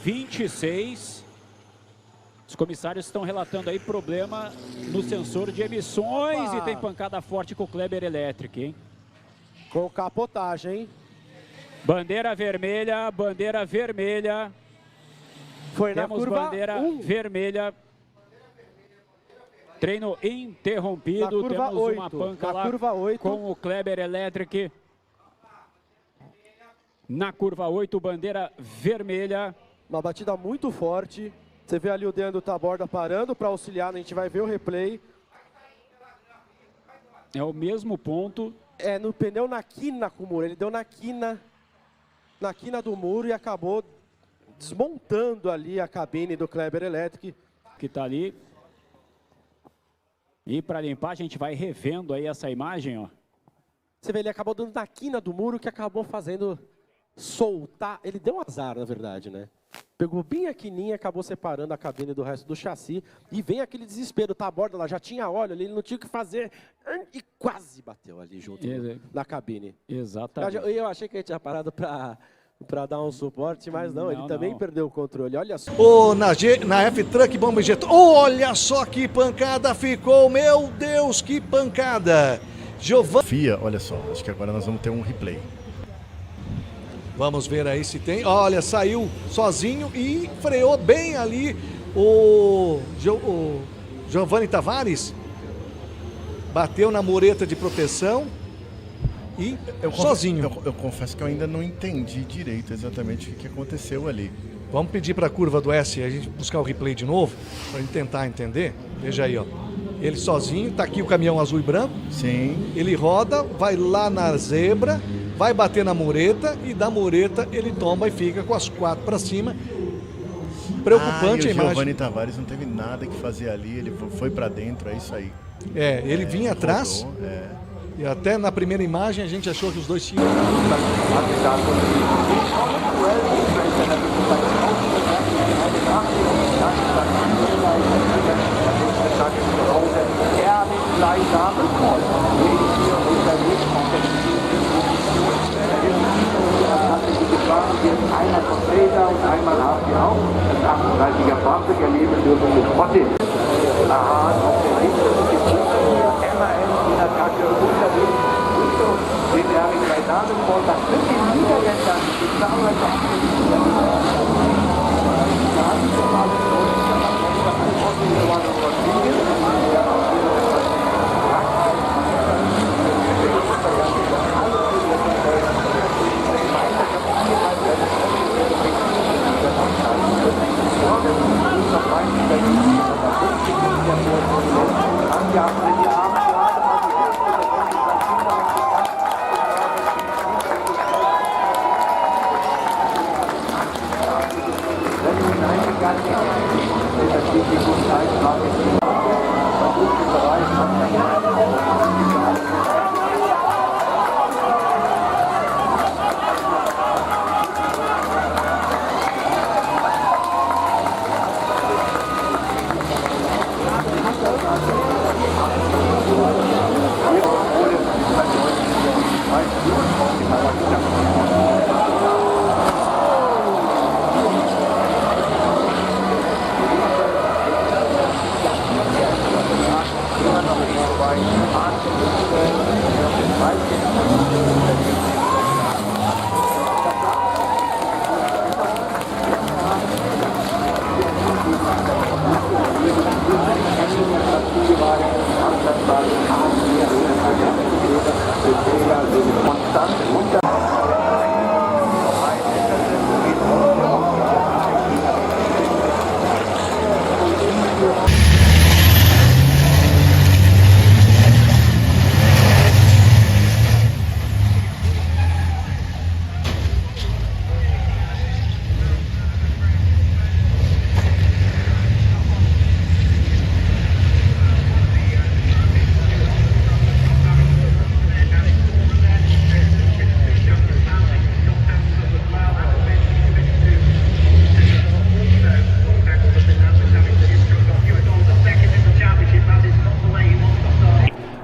26. Os comissários estão relatando aí problema no sensor de emissões. Opa! E tem pancada forte com o Kleber Electric, hein? Com capotagem, hein? Bandeira vermelha, bandeira vermelha. Foi Temos na curva bandeira vermelha. Treino interrompido. Na curva Temos 8, uma panca na lá curva 8. com o Kleber Electric. Na curva 8, bandeira vermelha. Uma batida muito forte. Você vê ali o Deandro Taborda parando para auxiliar. A gente vai ver o replay. É o mesmo ponto. É no pneu na quina com o muro. Ele deu na quina do muro e acabou desmontando ali a cabine do Kleber Electric. Que está ali. E para limpar, a gente vai revendo aí essa imagem, ó. Você vê, ele acabou dando na quina do muro, que acabou fazendo soltar. Ele deu um azar, na verdade, né? Pegou bem a quininha, acabou separando a cabine do resto do chassi. E vem aquele desespero, tá a borda lá, já tinha óleo ali, ele não tinha o que fazer. E quase bateu ali junto na cabine. Exatamente. Eu achei que ele tinha parado para dar um suporte, mas não, ele também perdeu o controle, olha só. Na F-Truck Bomba Injetor, olha só que pancada ficou, meu Deus, que pancada. FIA, olha só, acho que agora nós vamos ter um replay. Vamos ver aí se tem, olha, saiu sozinho e freou bem ali o Giovanni Tavares. Bateu na mureta de proteção. E sozinho. Eu confesso que eu ainda não entendi direito exatamente o que aconteceu ali. Vamos pedir para a curva do S a gente buscar o replay de novo, para gente tentar entender. Veja aí, ó. Ele sozinho, tá aqui o caminhão azul e branco. Sim. Ele roda, vai lá na zebra, vai bater na mureta e da mureta ele tomba e fica com as 4 para cima. Preocupante a imagem. O Giovanni Tavares não teve nada que fazer ali, ele foi para dentro, é isso aí. É, ele vinha atrás. E até na primeira imagem a gente achou que os dois tinham.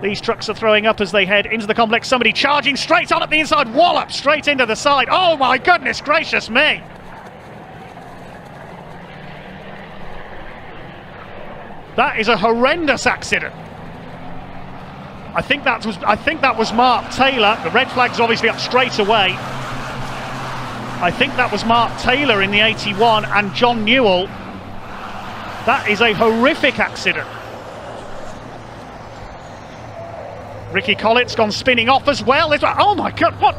These trucks are throwing up as they head into the complex. Somebody charging straight on at the inside, wallop straight into the side. Oh my goodness gracious me! That is a horrendous accident. I think that was Mark Taylor. The red flag's obviously up straight away. I think that was Mark Taylor in the 81 and John Newell. That is a horrific accident. Ricky Collett's gone spinning off as well. Oh my God, what?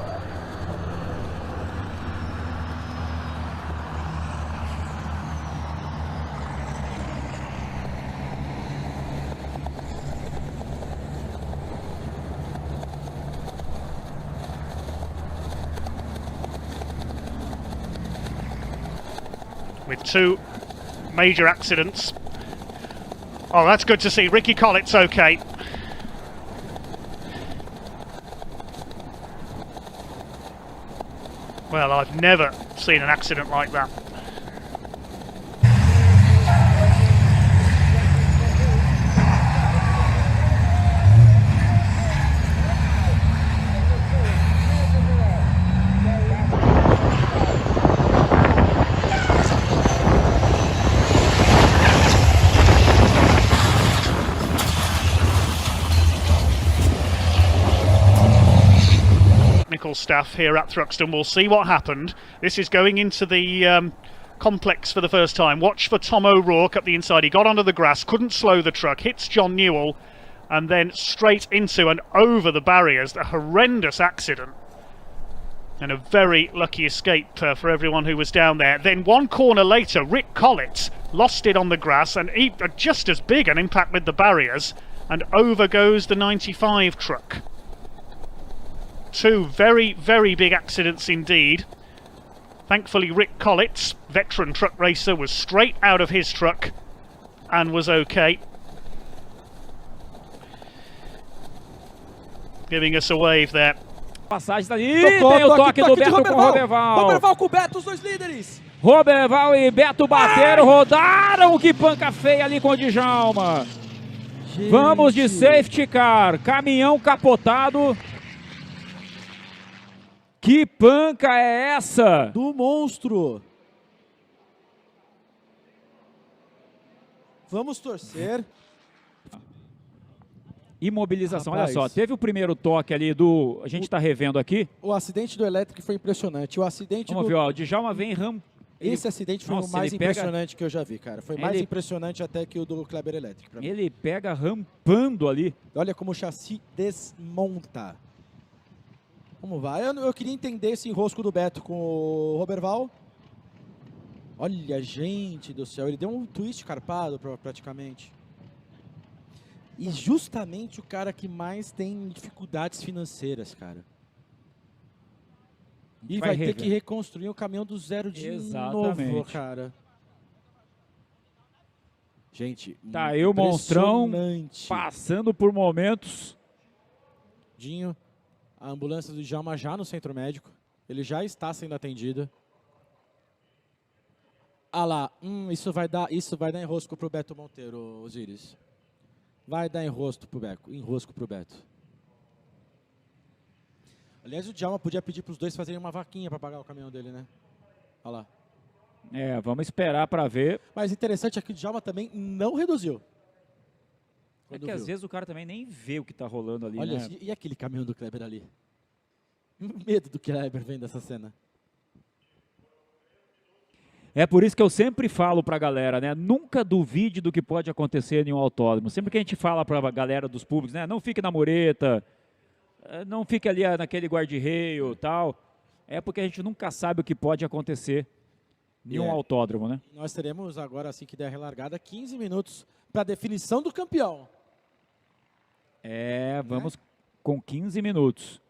With two major accidents. Oh, that's good to see. Ricky Collett's okay. Well, I've never seen an accident like that. Staff here at Thruxton. We'll see what happened. This is going into the complex for the first time. Watch for Tom O'Rourke up the inside. He got onto the grass, couldn't slow the truck, hits John Newell, and then straight into and over the barriers. A horrendous accident. And a very lucky escape for everyone who was down there. Then one corner later, Rick Collett lost it on the grass, and just as big an impact with the barriers, and over goes the 95 truck. Two very, very big accidents indeed. Thankfully, Rick Collett, veteran truck racer, was straight out of his truck and was okay. Giving us a wave there. Passagem ali, tem o toque do Beto com o Roberval. Roberval com o Beto, os dois líderes. Roberval e Beto bateram, rodaram, que panca feia ali com o Djalma. Gente. Vamos de safety car, caminhão capotado. Que panca é essa? Do monstro. Vamos torcer. Imobilização, Rapaz, olha só, teve o primeiro toque ali do... A gente está revendo aqui. O acidente do elétrico foi impressionante. O acidente Vamos ver, ó, o Djalma vem Esse acidente foi o mais impressionante que eu já vi, cara. Foi mais impressionante até que o do Kleber Electric. Pra mim. Ele pega rampando ali. Olha como o chassi desmonta. Como vai? Eu queria entender esse enrosco do Beto com o Roberval. Olha, gente do céu. Ele deu um twist carpado praticamente. E justamente o cara que mais tem dificuldades financeiras, cara. E vai ter que reconstruir o caminhão do zero de novo, cara. Gente, tá aí o monstrão passando por momentos. Dinho, a ambulância do Djalma já no centro médico. Ele já está sendo atendido. Ah lá, isso vai dar enrosco pro Beto Monteiro, Osiris. Vai dar enrosco pro Beto. Aliás, o Djalma podia pedir para os dois fazerem uma vaquinha para pagar o caminhão dele, né? Olha lá. É, vamos esperar para ver. Mas interessante é que o Djalma também não reduziu. É que às vezes o cara também nem vê o que tá rolando ali, olha, né? E aquele caminhão do Kleber ali? Medo do Kleber vendo essa cena. É por isso que eu sempre falo pra galera, né? Nunca duvide do que pode acontecer em um autódromo. Sempre que a gente fala pra galera dos públicos, né? Não fique na mureta, não fique ali naquele guarda-reio e tal. É porque a gente nunca sabe o que pode acontecer em um autódromo, né? Nós teremos agora, assim que der a relargada, 15 minutos para definição do campeão. É, vamos com 15 minutos.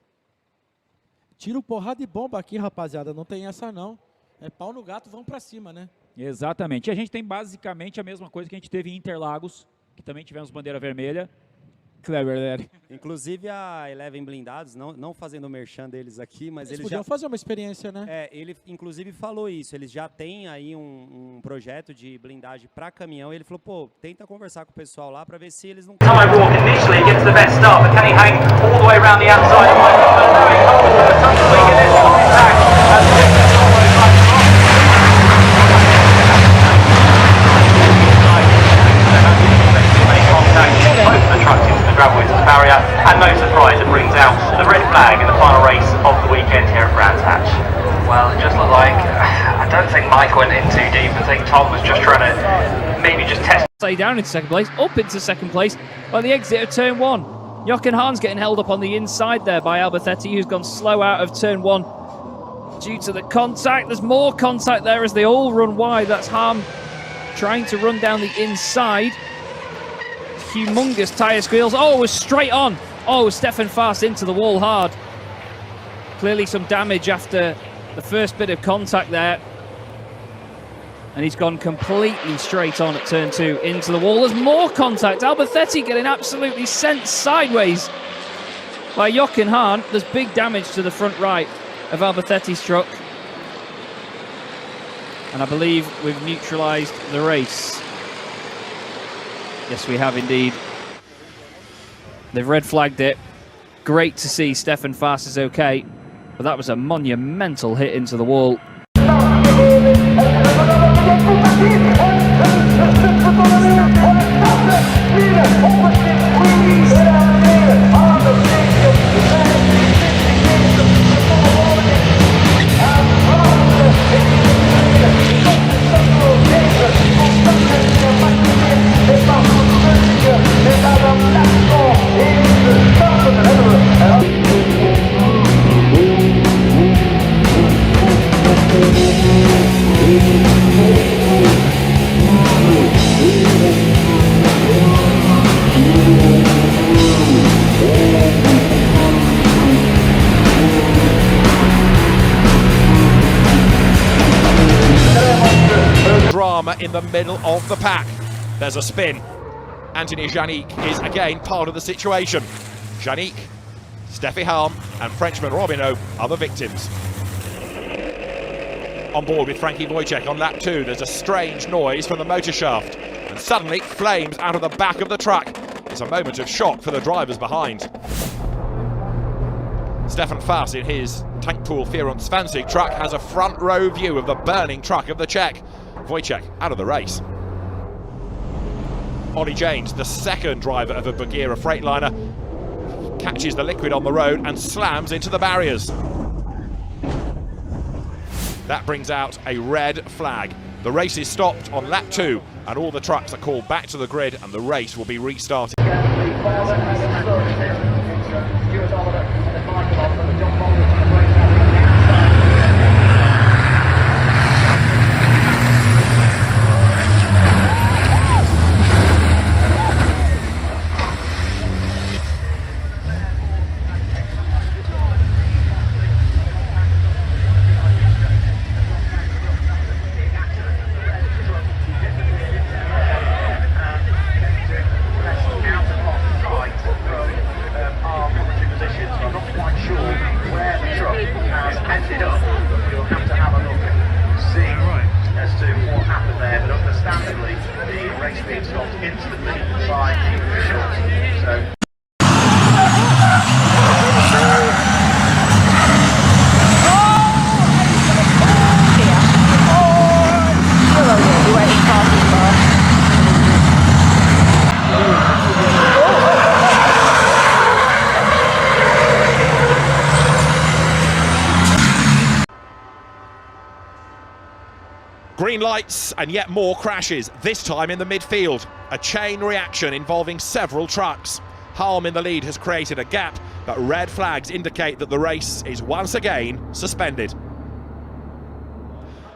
Tiro porrada e bomba aqui, rapaziada. Não tem essa, não. É pau no gato, vamos pra cima, né? Exatamente. E a gente tem basicamente a mesma coisa que a gente teve em Interlagos, que também tivemos bandeira vermelha. Kleber, inclusive a Eleven Blindados, não fazendo o merchan deles aqui, mas eles podiam já fazer uma experiência, né? É, ele inclusive falou isso, eles já têm aí um projeto de blindagem para caminhão, e ele falou, pô, tenta conversar com o pessoal lá para ver se eles não... Tom O'Rourke initially gets the best start, but can he hang all the way around the outside? It might be very hard, but some swing in this contact. wasn't in too deep. I think Tom was just trying to maybe just test. Stay down into second place, up into second place by the exit of turn 1. Jochen Hahn's getting held up on the inside there by Alberthetti, who's gone slow out of turn 1 due to the contact. There's more contact there as they all run wide. That's Hahn trying to run down the inside. Humongous tyre squeals. Oh, it was straight on. Oh, Stefan Fast into the wall hard. Clearly some damage after the first bit of contact there. And he's gone completely straight on at turn 2 into the wall. There's more contact. Alberthetti getting absolutely sent sideways by Jochen Hahn. There's big damage to the front right of Alberthetti's truck. And I believe we've neutralised the race. Yes, we have indeed. They've red flagged it. Great to see Stefan Fast is okay. But that was a monumental hit into the wall. Drama in the middle of the pack. There's a spin. Anthony Janik is again part of the situation. Janik, Steffi Halm and Frenchman Robineau are the victims. On board with Frankie Wojciech on lap 2, there's a strange noise from the motor shaft, and suddenly flames out of the back of the truck. It's a moment of shock for the drivers behind. Stefan Fast in his Tankpool Fiorent 20 truck has a front row view of the burning truck of the Czech. Wojciech out of the race. Ollie James, the second driver of a Bagheera Freightliner, catches the liquid on the road and slams into the barriers. That brings out a red flag. The race is stopped on lap 2 and all the trucks are called back to the grid and the race will be restarted. Green lights and yet more crashes, this time in the midfield. A chain reaction involving several trucks. Halm in the lead has created a gap, but red flags indicate that the race is once again suspended.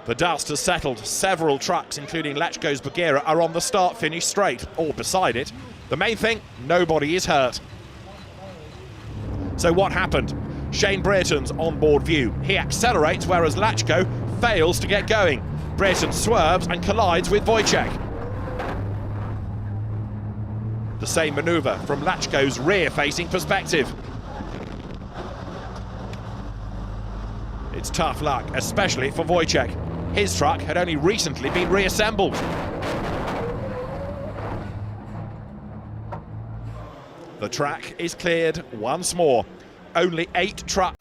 The dust has settled. Several trucks, including Lechko's Bagheera, are on the start-finish straight, or beside it. The main thing, nobody is hurt. So what happened? Shane Brereton's onboard view. He accelerates, whereas Lechko fails to get going. Brereton swerves and collides with Wojciech. The same manoeuvre from Lechko's rear-facing perspective. It's tough luck, especially for Wojciech. His truck had only recently been reassembled. The track is cleared once more. Only 8 trucks.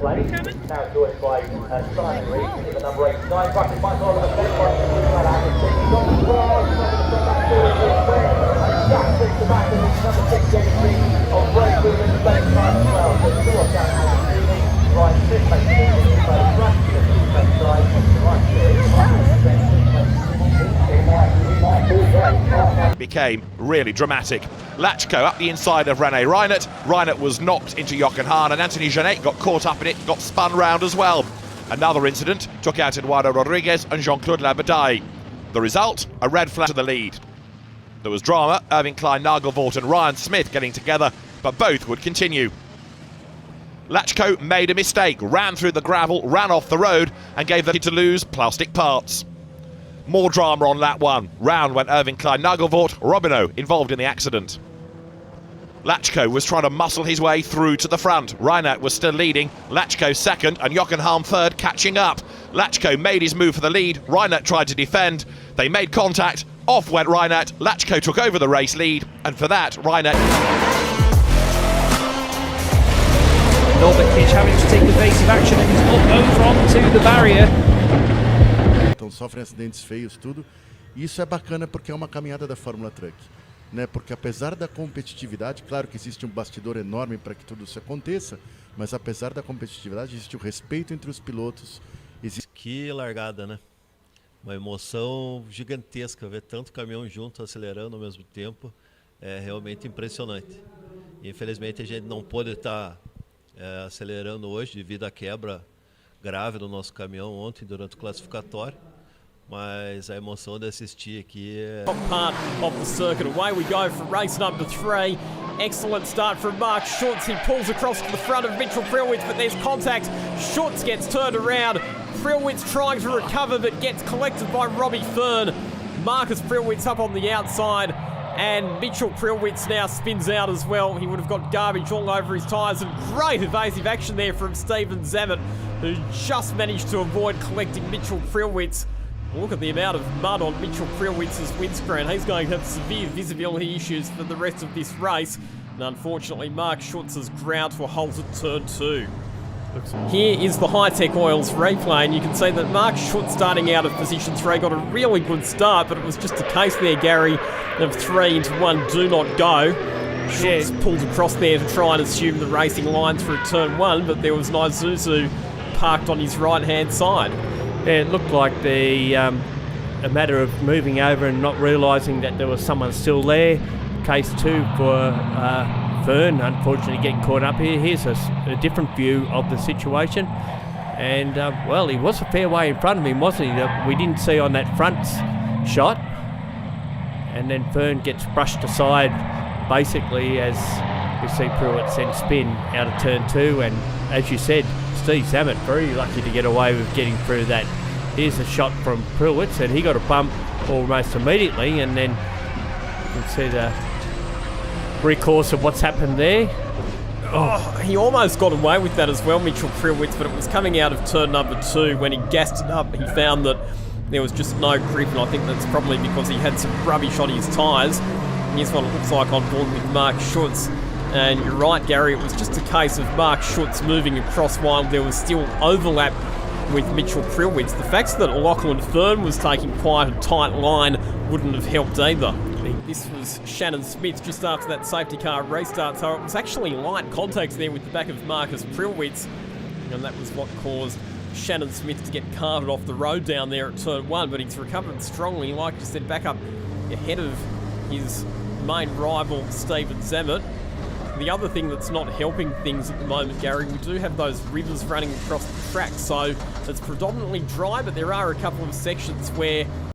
place. Now joined by Simon Reed in the number 89. Buckley fights on the fence by he's on the cross, he's on the front back forward with Fred, and Jack takes the back and it's number 6 Genesee on breakthrough in the left side as well. So still off down and Steely, right 6 makes it easy, but it's right to the left side, right 6, became really dramatic. Lachko up the inside of Rene Reinert. Reinert was knocked into Jochen Hahn, and Anthony Genet got caught up in it, got spun round as well. Another incident took out Eduardo Rodriguez and Jean-Claude Labadie. The result, a red flag to the lead. There was drama, Irving Klein Nagelvoort and Ryan Smith getting together, but both would continue. Lachko made a mistake, ran through the gravel, ran off the road, and gave the to lose plastic parts. More drama on lap 1. Round went Irving Klein Nagelvoort, Robino involved in the accident. Lachko was trying to muscle his way through to the front. Reinert was still leading, Lachko second and Jochen Hahn third, catching up. Lachko made his move for the lead, Reinert tried to defend, they made contact, off went Reinert, Lachko took over the race lead, and for that, Reinert... Norbert Kish having to take evasive action and he's up over onto the barrier. Então sofrem acidentes feios, tudo. E isso é bacana porque é uma caminhada da Fórmula Truck, né? Porque apesar da competitividade, claro que existe um bastidor enorme para que tudo isso aconteça, mas apesar da competitividade existe o respeito entre os pilotos. Que largada, né? Uma emoção gigantesca, ver tanto caminhão junto acelerando ao mesmo tempo é realmente impressionante. Infelizmente a gente não pôde estar acelerando hoje devido à quebra grave do nosso caminhão ontem durante o classificatório, mas a emoção de assistir aqui é... Top part of the circuit. Away we go for race number 3. Excellent start from Mark Schutz. He pulls across to the front of Mitchell Frielwitz, but there's contact. Schutz gets turned around. Frielwitz trying to recover, but gets collected by Robbie Fern. Marcus Frielwitz up on the outside, and Mitchell Frielwitz now spins out as well. He would have got garbage all over his tyres, and great evasive action there from Stephen Zammit, who just managed to avoid collecting Mitchell Frielwitz. Look at the amount of mud on Mitchell Frielwitz's windscreen. He's going to have severe visibility issues for the rest of this race. And unfortunately, Mark Schutz has ground to a halt at turn 2. Here is the High-Tech Oils replay, and you can see that Mark Schutz starting out of position 3 got a really good start, but it was just a case there, Gary, of 3 into 1 do not go. Schutz pulled across there to try and assume the racing line through turn 1, but there was an Isuzu parked on his right-hand side. Yeah, it looked like a matter of moving over and not realising that there was someone still there. Case 2 for Fern, unfortunately getting caught up here. Here's a different view of the situation. And, well, he was a fair way in front of him, wasn't he? That we didn't see on that front shot. And then Fern gets brushed aside, basically, as we see Pruitt send spin out of turn 2. And, as you said, Steve Zammit very lucky to get away with getting through that. Here's a shot from Pruitt, and he got a bump almost immediately, and then you can see the recourse of what's happened there. Oh, he almost got away with that as well, Mitchell Frielwitz, but it was coming out of turn number 2 when he gassed it up. He found that there was just no grip, and I think that's probably because he had some rubbish on his tyres. Here's what it looks like on board with Mark Schutz. And you're right, Gary, it was just a case of Mark Schutz moving across while there was still overlap with Mitchell Frielwitz. The fact that Lachlan Fern was taking quite a tight line wouldn't have helped either. This was Shannon Smith just after that safety car restart, so it was actually light contact there with the back of Marcus Frielwitz, and that was what caused Shannon Smith to get carted off the road down there at turn 1, but he's recovered strongly, like you said, back up ahead of his main rival, Stephen Zammit. The other thing that's not helping things at the moment, Gary, we do have those rivers running across the track, so it's predominantly dry, but there are a couple of sections where